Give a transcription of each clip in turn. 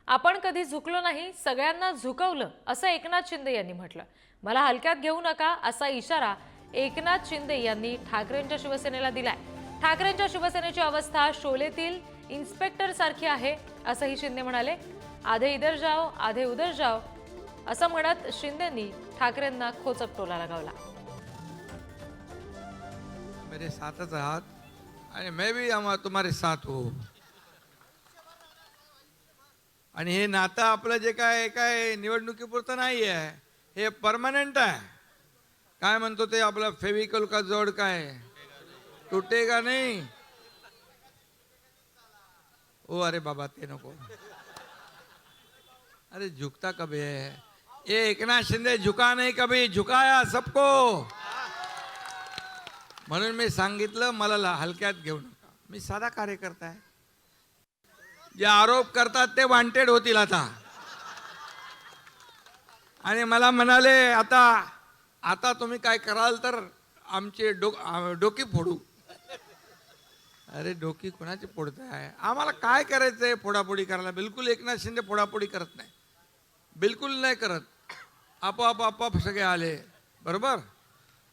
आपण कधी झुकलो नाही, सगळ्यांना झुकवलं असं एकनाथ शिंदे यांनी म्हटलं. मला हलक्यात घेऊ नका असा इशारा एकनाथ शिंदे यांनी ठाकरेंच्या शिवसेनेला दिलाय. ठाकरेंच्या शिवसेनेची अवस्था शोलेतील इन्स्पेक्टर सारखी आहे असंही शिंदे म्हणाले. आधे इधर जाओ आधे उधर जाओ असं म्हणत शिंदेंनी ठाकरेंना खोचक टोला लगावला. मेरे साथच आहात आणि मैं भी तुम्हारे साथ हूँ. आणि हे नातं आपलं जे काय निवडणुकीपुरतं नाही आहे, हे परमनंट आहे. काय म्हणतो ते आपलं फेविकल का जोड काय तुटेगा नहीं. ओ अरे बाबा ते नको. अरे झुकता कभी है ये एकनाथ शिंदे, झुका नहीं कभी, झुकाया सबको. म्हणून मी सांगितलं मला हलक्यात घेऊ नका. मी साधा कार्यकर्ता आहे. जे आरोप करतात ते वांटेड होतील आता. आणि मला म्हणाले आता तुम्ही काय कराल तर आमचे डोकी फोडू. अरे डोकी कोणाची फोडताय? आम्हाला काय करायचंय फोडाफोडी करायला? बिलकुल एकनाथ शिंदे फोडाफोडी करत नाही, बिलकुल नाही करत. आपोआप सगळे आले बरोबर.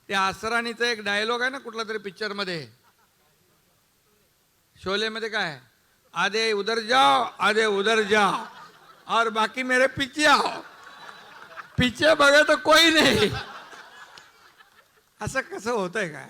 ते आसरानीचा एक डायलॉग आहे ना कुठला तरी पिक्चर मध्ये, शोले मध्ये, काय आधे उधर जाओ आधे उधर जाओ और बाकी मेरे पीछे आओ. पीछे बघा तो कोई नाही. असं कसं होतंय काय?